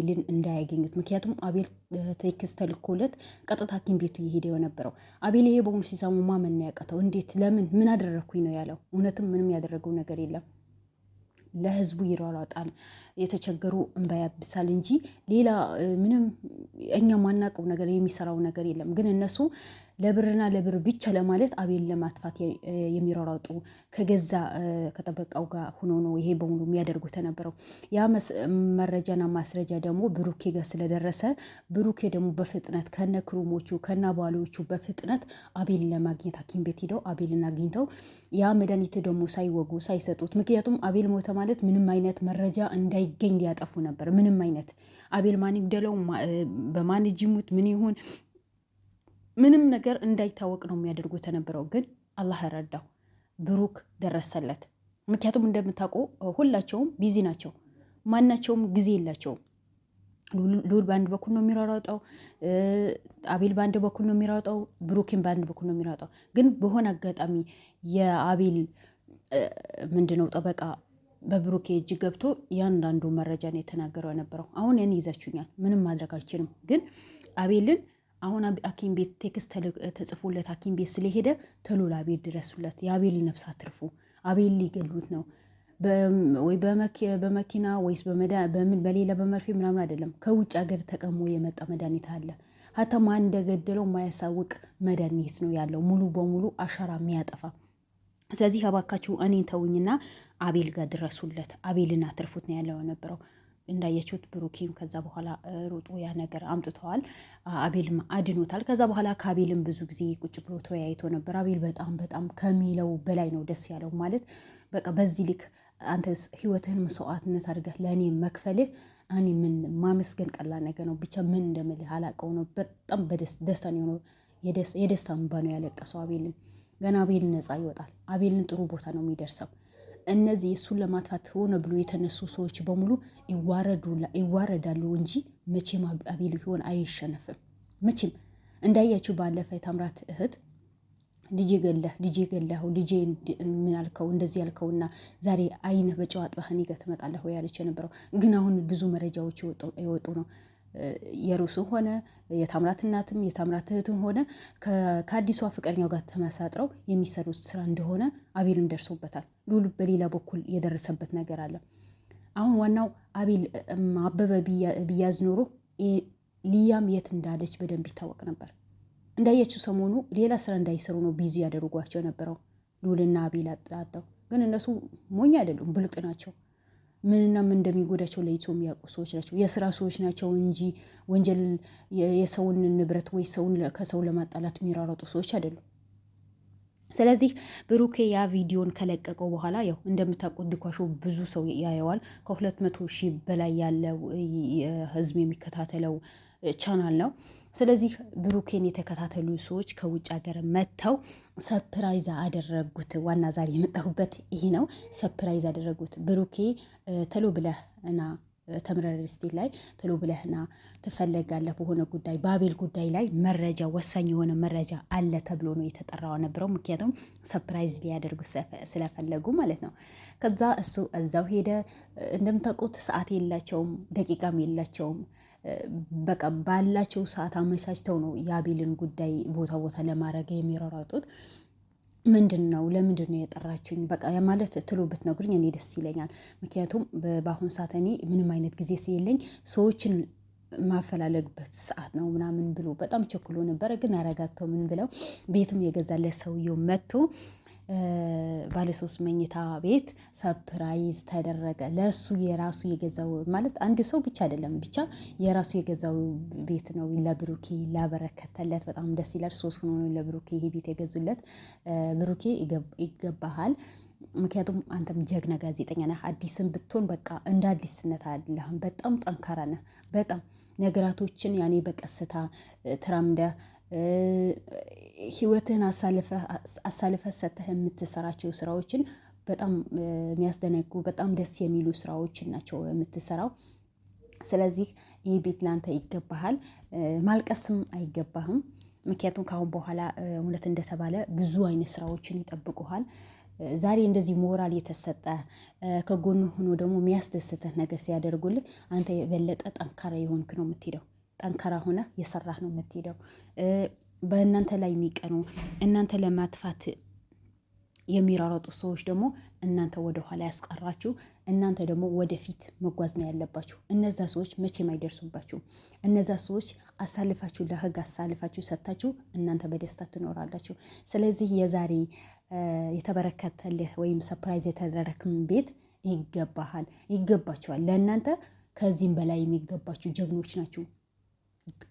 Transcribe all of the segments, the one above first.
አቤልን እንዳያገኙት። ምክንያቱም አቤል ቴክስት ተልኮለት ቀጥታ ሐኪም ቤቱ የሄደው የነበረው አቤል ይሄ በሙሉ ሲሰሙ ማመን ነው ያቀተው። እንዴት ለምን ምን አደረግኩኝ ነው ያለው። እውነትም ምንም ያደረገው ነገር የለም። ለህዝቡ ይሯሯጣል፣ የተቸገሩ እንባ ያብሳል እንጂ ሌላ ምንም እኛ ማናውቀው ነገር የሚሰራው ነገር የለም። ግን እነሱ ለብርና ለብር ብቻ ለማለት አቤል ለማጥፋት የሚሯሯጡ ከገዛ ከጠበቃው ጋር ሆኖ ነው ይሄ በሙሉ የሚያደርጉት የነበረው። ያ መረጃና ማስረጃ ደግሞ ብሩኬ ጋር ስለደረሰ ብሩኬ ደግሞ በፍጥነት ከነ ክሩሞቹ ከነ ባሎቹ በፍጥነት አቤልን ለማግኘት ሐኪም ቤት ሂደው አቤልን አግኝተው ያ መድኃኒት ደግሞ ሳይወጉ ሳይሰጡት፣ ምክንያቱም አቤል ሞተ ማለት ምንም አይነት መረጃ እንዳይገኝ ሊያጠፉ ነበር። ምንም አይነት አቤል ማን ይግደለው በማን እጅ ይሙት ምን ይሁን ምንም ነገር እንዳይታወቅ ነው የሚያደርጉት የነበረው። ግን አላህ ረዳው፣ ብሩክ ደረሰለት። ምክንያቱም እንደምታውቁ ሁላቸውም ቢዚ ናቸው፣ ማናቸውም ጊዜ የላቸውም። ሉል በአንድ በኩል ነው የሚሯሯጠው፣ አቤል በአንድ በኩል ነው የሚሯሯጠው፣ ብሩክን በአንድ በኩል ነው የሚሯሯጠው። ግን በሆነ አጋጣሚ የአቤል ምንድነው ጠበቃ በብሩኬ እጅ ገብቶ ያንዳንዱ መረጃ ነው የተናገረው የነበረው። አሁን እኔ ይዛችሁኛል፣ ምንም ማድረግ አልችልም። ግን አቤልን አሁን ሐኪም ቤት ቴክስት ተጽፎለት ሐኪም ቤት ስለሄደ ተሎ ለአቤል ድረሱለት። የአቤል ነፍስ አትርፉ። አቤል ሊገሉት ነው ወይ በመኪና ወይስ በሌላ በመርፌ ምናምን አይደለም። ከውጭ ሀገር ተቀሞ የመጣ መድኃኒት አለ። ሀታ ማን እንደገደለው የማያሳውቅ መድኃኒት ነው ያለው፣ ሙሉ በሙሉ አሻራ የሚያጠፋ። ስለዚህ እባካችሁ እኔን ተውኝና አቤል ጋር ድረሱለት፣ አቤልን አትርፉት ነው ያለው የነበረው። እንዳየችሁት ብሩኬም ከዛ በኋላ ሮጦ ያ ነገር አምጥተዋል። አቤልም አድኖታል። ከዛ በኋላ ከአቤልም ብዙ ጊዜ ቁጭ ብሎ ተወያይቶ ነበር። አቤል በጣም በጣም ከሚለው በላይ ነው ደስ ያለው። ማለት በቃ በዚህ ልክ አንተ ህይወትህን መስዋዕትነት አድርገህ ለእኔ መክፈልህ እኔ ምን ማመስገን ቀላል ነገር ነው። ብቻ ምን እንደምልህ አላውቀው ነው። በጣም ደስታ ነው የደስታ እንባ ነው ያለቀሰው አቤልን። ገና አቤልን ነፃ ይወጣል። አቤልን ጥሩ ቦታ ነው የሚደርሰው። እነዚህ እሱን ለማጥፋት ሆነ ብሎ የተነሱ ሰዎች በሙሉ ይዋረዳሉ እንጂ መቼም አቤል ሊሆን አይሸነፍም። መቼም እንዳያችሁ ባለፈ የታምራት እህት ልጄ ገለኸው ልጄ ምን አልከው እንደዚህ ያልከውና ዛሬ አይንህ በጨው አጥበህ እኔ ጋር ትመጣለህ ያለች የነበረው። ግን አሁን ብዙ መረጃዎች የወጡ ነው። የሩሱ ሆነ የታምራት እናትም የታምራት እህትም ሆነ ከአዲሷ ፍቅረኛው ጋር ተመሳጥረው የሚሰሩት ስራ እንደሆነ አቤልም ደርሶበታል። ሉል በሌላ በኩል የደረሰበት ነገር አለ። አሁን ዋናው አቤል አበበ ቢያዝ ኖሮ ሊያም የት እንዳለች በደንብ ይታወቅ ነበር። እንዳየችው ሰሞኑ ሌላ ስራ እንዳይሰሩ ነው ቢዚ ያደርጓቸው የነበረው ሉልና አቤል አጣጣው። ግን እነሱ ሞኝ አይደሉም፣ ብልጥ ናቸው። ምንና ምን እንደሚጎዳቸው ለይቶ የሚያውቁ ሰዎች ናቸው። የስራ ሰዎች ናቸው እንጂ ወንጀል የሰውን ንብረት ወይ ሰውን ከሰው ለማጣላት የሚራረጡ ሰዎች አይደሉም። ስለዚህ ብሩኬ ያ ቪዲዮን ከለቀቀው በኋላ ያው እንደምታውቁት ድኳሾ ብዙ ሰው ያየዋል። ከ200,000 በላይ ያለው ህዝብ የሚከታተለው ቻናል ነው። ስለዚህ ብሩኬን የተከታተሉ ሰዎች ከውጭ ሀገር መጥተው ሰፕራይዝ አደረጉት። ዋና ዛሬ የመጣሁበት ይሄ ነው። ሰፕራይዝ አደረጉት። ብሩኬ ተሎ ብለህ እና ተምረር ስቴት ላይ ተሎ ብለህና ትፈለጋለህ በሆነ ጉዳይ በአቤል ጉዳይ ላይ መረጃ ወሳኝ የሆነ መረጃ አለ ተብሎ ነው የተጠራው ነበረው። ምክንያቱም ሰፕራይዝ ሊያደርጉ ስለፈለጉ ማለት ነው። ከዛ እሱ እዛው ሄደ። እንደምታውቁት ሰዓት የላቸውም፣ ደቂቃም የላቸውም። በቃ ባላቸው ሰዓት አመቻችተው ነው የአቤልን ጉዳይ ቦታ ቦታ ለማድረግ የሚሯሯጡት። ምንድን ነው ለምንድን ነው የጠራችሁኝ? በቃ ማለት ትሎ ብትነግሩኝ እኔ ደስ ይለኛል። ምክንያቱም በአሁን ሰዓት እኔ ምንም አይነት ጊዜ ሲየለኝ ሰዎችን ማፈላለግበት ሰዓት ነው ምናምን ብሎ በጣም ቸኩሎ ነበረ። ግን አረጋግተው ምን ብለው ቤትም የገዛለት ሰውየው መጥቶ ባለ 3 መኝታ ቤት ሰፕራይዝ ተደረገ። ለሱ የራሱ የገዛው ማለት አንድ ሰው ብቻ አይደለም፣ ብቻ የራሱ የገዛው ቤት ነው ለብሩኬ ላበረከተለት። በጣም ደስ ይላል። 3 ሆኖ ለብሩኬ ይሄ ቤት የገዙለት። ብሩኬ ይገባሃል። ምክንያቱም አንተም ጀግና ጋዜጠኛ ነህ። አዲስም ብትሆን በቃ እንደ አዲስነት አይደለህም። በጣም ጠንካራ ነህ። በጣም ነገራቶችን ያኔ በቀስታ ትራምደ ህይወትህን አሳልፈህ ሰተህ የምትሰራቸው ስራዎችን በጣም የሚያስደነቁ በጣም ደስ የሚሉ ስራዎችን ናቸው የምትሰራው። ስለዚህ ይህ ቤት ላንተ ይገባሃል። ማልቀስም አይገባህም። ምክንያቱም ከአሁን በኋላ እውነት እንደተባለ ብዙ አይነት ስራዎችን ይጠብቁሃል። ዛሬ እንደዚህ ሞራል የተሰጠ ከጎኑ ሆኖ ደግሞ የሚያስደስትህ ነገር ሲያደርጉልህ አንተ የበለጠ ጠንካራ የሆንክ ነው የምትሄደው። ጠንካራ ሆነ የሰራህ ነው የምትሄደው። በእናንተ ላይ የሚቀኑ እናንተ ለማጥፋት የሚራረጡ ሰዎች ደግሞ እናንተ ወደ ኋላ ያስቀራችሁ፣ እናንተ ደግሞ ወደፊት መጓዝ ነው ያለባችሁ። እነዛ ሰዎች መቼም አይደርሱባችሁም። እነዛ ሰዎች አሳልፋችሁ ለህግ አሳልፋችሁ ሰጥታችሁ እናንተ በደስታ ትኖራላችሁ። ስለዚህ የዛሬ የተበረከተልህ ወይም ሰፕራይዝ የተደረክም ቤት ይገባሃል፣ ይገባችኋል። ለእናንተ ከዚህም በላይ የሚገባችሁ ጀግኖች ናችሁ።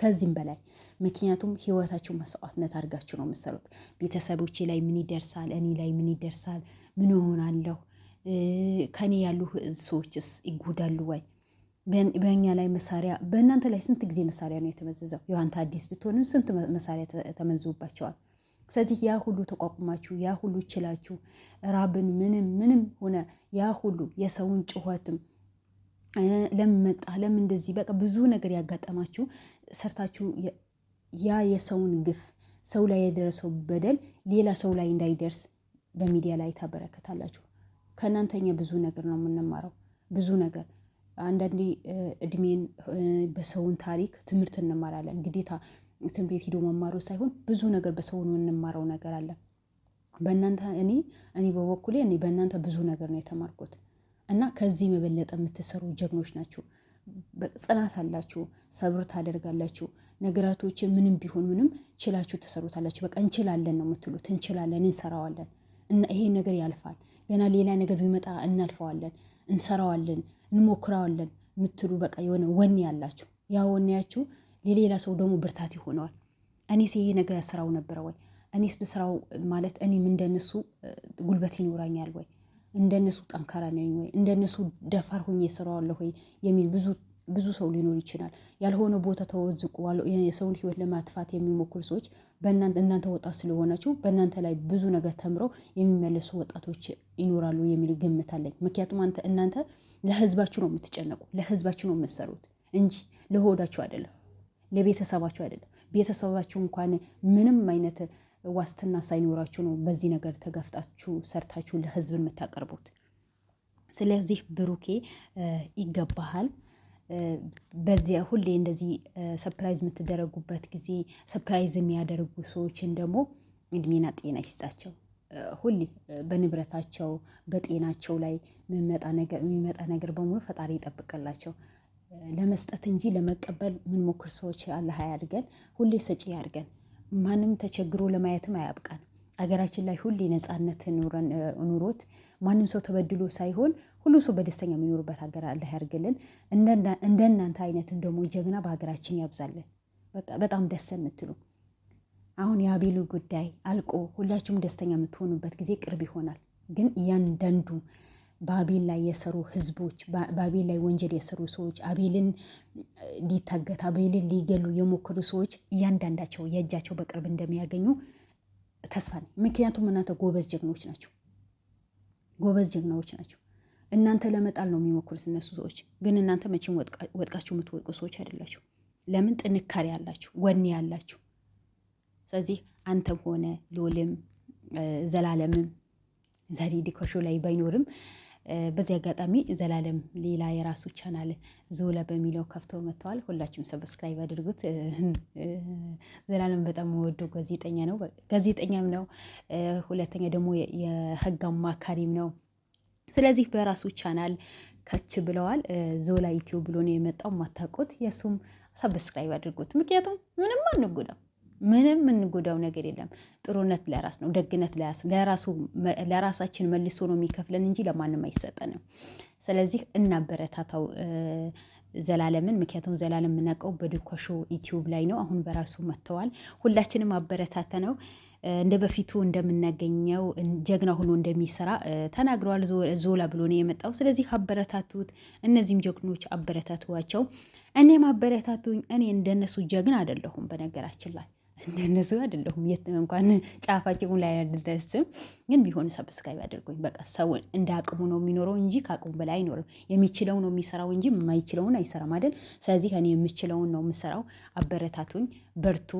ከዚህም በላይ ምክንያቱም ህይወታችሁ መስዋዕትነት አድርጋችሁ ነው የምትሰሩት። ቤተሰቦቼ ላይ ምን ይደርሳል፣ እኔ ላይ ምን ይደርሳል፣ ምን እሆናለሁ፣ ከኔ ያሉ ሰዎችስ ይጎዳሉ ወይ? በእኛ ላይ መሳሪያ፣ በእናንተ ላይ ስንት ጊዜ መሳሪያ ነው የተመዘዘው? የዋንታ አዲስ ብትሆንም ስንት መሳሪያ ተመዝዞባቸዋል። ስለዚህ ያ ሁሉ ተቋቁማችሁ ያ ሁሉ ችላችሁ ራብን ምንም ሆነ ያ ሁሉ የሰውን ጩኸትም ለምን መጣ ለምን እንደዚህ በቃ ብዙ ነገር ያጋጠማችሁ ሰርታችሁ ያ የሰውን ግፍ ሰው ላይ የደረሰው በደል ሌላ ሰው ላይ እንዳይደርስ በሚዲያ ላይ ታበረከታላችሁ። ከእናንተኛ ብዙ ነገር ነው የምንማረው። ብዙ ነገር አንዳንዴ እድሜን በሰውን ታሪክ ትምህርት እንማራለን። ግዴታ ትምህርት ቤት ሂዶ መማሩ ሳይሆን ብዙ ነገር በሰውን የምንማረው ነገር አለ። በእናንተ እኔ በበኩሌ በእናንተ ብዙ ነገር ነው የተማርኩት እና ከዚህ የበለጠ የምትሰሩ ጀግኖች ናችሁ። ጽናት አላችሁ፣ ሰብር ታደርጋላችሁ። ነገራቶችን ምንም ቢሆን ምንም ችላችሁ ትሰሩታላችሁ። በቃ እንችላለን ነው የምትሉት። እንችላለን፣ እንሰራዋለን እና ይሄ ነገር ያልፋል። ገና ሌላ ነገር ቢመጣ እናልፈዋለን፣ እንሰራዋለን፣ እንሞክረዋለን የምትሉ በቃ የሆነ ወኔ ያላችሁ። ያ ወኔያችሁ ለሌላ ሰው ደግሞ ብርታት ይሆነዋል። እኔስ ይሄ ነገር ስራው ነበረ ወይ? እኔስ ብስራው ማለት እኔም እንደነሱ ጉልበት ይኖራኛል ወይ? እንደነሱ ጠንካራ ነኝ ወይ? እንደነሱ ደፋር ሆኜ እሰራዋለሁ ወይ የሚል ብዙ ሰው ሊኖር ይችላል። ያልሆነ ቦታ ተወዝቁ የሰውን ሕይወት ለማጥፋት የሚሞክሩ ሰዎች እናንተ ወጣት ስለሆናችሁ በእናንተ ላይ ብዙ ነገር ተምረው የሚመለሱ ወጣቶች ይኖራሉ የሚል ግምት አለኝ። ምክንያቱም እናንተ ለህዝባችሁ ነው የምትጨነቁ፣ ለህዝባችሁ ነው የምትሰሩት እንጂ ለሆዳችሁ አይደለም፣ ለቤተሰባችሁ አይደለም። ቤተሰባችሁ እንኳን ምንም አይነት ዋስትና ሳይኖራችሁ ነው በዚህ ነገር ተጋፍጣችሁ ሰርታችሁ ለህዝብ የምታቀርቡት። ስለዚህ ብሩኬ ይገባሃል። በዚያ ሁሌ እንደዚህ ሰፕራይዝ የምትደረጉበት ጊዜ ሰፕራይዝ የሚያደርጉ ሰዎችን ደግሞ እድሜና ጤና ይስጣቸው። ሁሌ በንብረታቸው በጤናቸው ላይ የሚመጣ ነገር በሙሉ ፈጣሪ ይጠብቅላቸው። ለመስጠት እንጂ ለመቀበል ምንሞክር ሰዎች አላህ አያድርገን። ሁሌ ሰጪ ያድርገን። ማንም ተቸግሮ ለማየትም አያብቃን። አገራችን ላይ ሁሌ ነፃነት ኑሮት ማንም ሰው ተበድሎ ሳይሆን ሁሉ ሰው በደስተኛ የሚኖርበት ሀገር አላህ ያድርግልን። እንደናንተ አይነትን ደግሞ ጀግና በሀገራችን ያብዛልን። በጣም ደስ የምትሉ አሁን የአቤሉ ጉዳይ አልቆ ሁላችሁም ደስተኛ የምትሆኑበት ጊዜ ቅርብ ይሆናል። ግን እያንዳንዱ በአቤል ላይ የሰሩ ህዝቦች፣ በአቤል ላይ ወንጀል የሰሩ ሰዎች፣ አቤልን ሊታገት አቤልን ሊገሉ የሞከሩ ሰዎች እያንዳንዳቸው የእጃቸው በቅርብ እንደሚያገኙ ተስፋ ነኝ። ምክንያቱም እናንተ ጎበዝ ጀግኖች ናቸው፣ ጎበዝ ጀግናዎች ናቸው። እናንተ ለመጣል ነው የሚሞክሩት እነሱ ሰዎች። ግን እናንተ መቼም ወጥቃችሁ የምትወድቁ ሰዎች አይደላችሁ። ለምን? ጥንካሬ ያላችሁ፣ ወኔ ያላችሁ። ስለዚህ አንተም ሆነ ሎልም ዘላለምም ዛሬ ዲኮሾ ላይ ባይኖርም በዚህ አጋጣሚ ዘላለም ሌላ የራሱ ቻናል ዞላ በሚለው ከፍተው መጥተዋል። ሁላችሁም ሰብስክራይብ አድርጉት። ዘላለም በጣም ወዶ ጋዜጠኛም ነው። ሁለተኛ ደግሞ የህግ አማካሪም ነው። ስለዚህ በራሱ ቻናል ከች ብለዋል። ዞላ ዩቲዩብ ብሎ ነው የመጣው። ማታውቁት የእሱም ሰብስክራይብ አድርጉት። ምክንያቱም ምንም አንጎዳም፣ ምንም የምንጎዳው ነገር የለም። ጥሩነት ለራስ ነው፣ ደግነት ለራሳችን መልሶ ነው የሚከፍለን እንጂ ለማንም አይሰጠንም። ስለዚህ እናበረታታው ዘላለምን። ምክንያቱም ዘላለም የምናውቀው በድኮሾ ዩቲዩብ ላይ ነው። አሁን በራሱ መጥተዋል። ሁላችንም አበረታተ ነው እንደ በፊቱ እንደምናገኘው ጀግና ሆኖ እንደሚሰራ ተናግረዋል። ዞላ ብሎ ነው የመጣው። ስለዚህ አበረታቱት። እነዚህም ጀግኖች አበረታቱዋቸው። እኔም አበረታቱኝ። እኔ እንደነሱ ጀግና አይደለሁም፣ በነገራችን ላይ እንደነሱ አይደለሁም። የት እንኳን ጫፋቸው ላይ አልደርስም። ግን ቢሆን ሰብስክራይብ አድርጉኝ። በቃ ሰው እንደ አቅሙ ነው የሚኖረው እንጂ ከአቅሙ በላይ አይኖርም። የሚችለው ነው የሚሰራው እንጂ የማይችለውን አይሰራም አይደል? ስለዚህ እኔ የምችለውን ነው የምሰራው። አበረታቱኝ፣ በርቱ።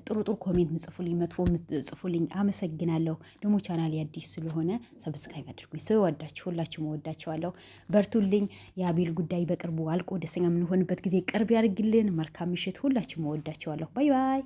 ጥሩ ጥሩ ኮሜንት ምጽፉልኝ፣ መጥፎ ምጽፉልኝ አመሰግናለሁ። ደግሞ ቻናል አዲስ ስለሆነ ሰብስክራይብ አድርጉኝ። ስወዳችሁ ሁላችሁም እወዳችኋለሁ። በርቱልኝ። የአቤል ጉዳይ በቅርቡ አልቆ ደስተኛ የምንሆንበት ጊዜ ቅርብ ያድርግልን። መልካም ምሽት። ሁላችሁም እወዳችኋለሁ። ባይ ባይ።